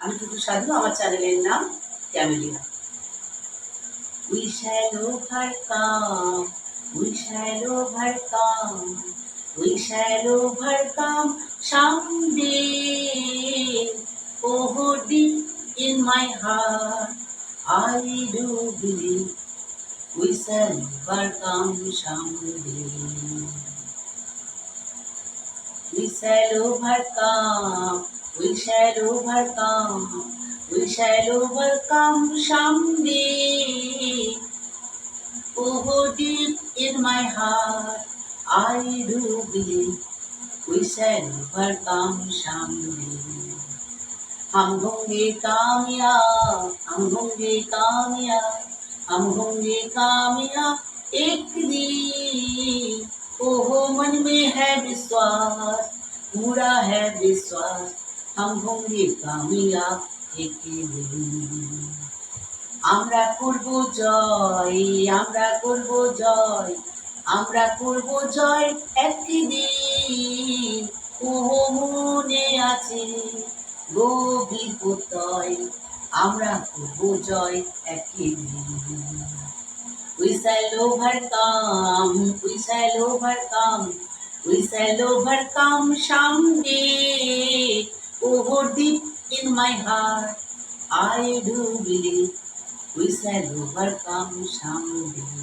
আমি টুটু সাধু, আমার চ্যানেলের নাম camellia. We shall overcome, we shall overcome, we shall overcome someday. Oh, deep in my heart, I do believe we shall overcome someday. We shall overcome, we shall overcome, we shall overcome someday. Oh, deep in my heart, I do believe we shall overcome someday. हम होंगे कामयाब, हम होंगे कामयाब, हम होंगे कामयाब एक दिन। ओह मन में है विश्वास, पूरा है विश्वास, हम होंगे कामयाब एक दिन। আমরা করব জয়, আমরা করব জয়, আমরা করব জয় একদিন। ওহ মনে আছে গভীর প্রত্যয়, আমরা করব জয় একদিন। We shall overcome, we shall overcome, we shall overcome someday. Oh, deep in my heart, I do believe we shall overcome someday.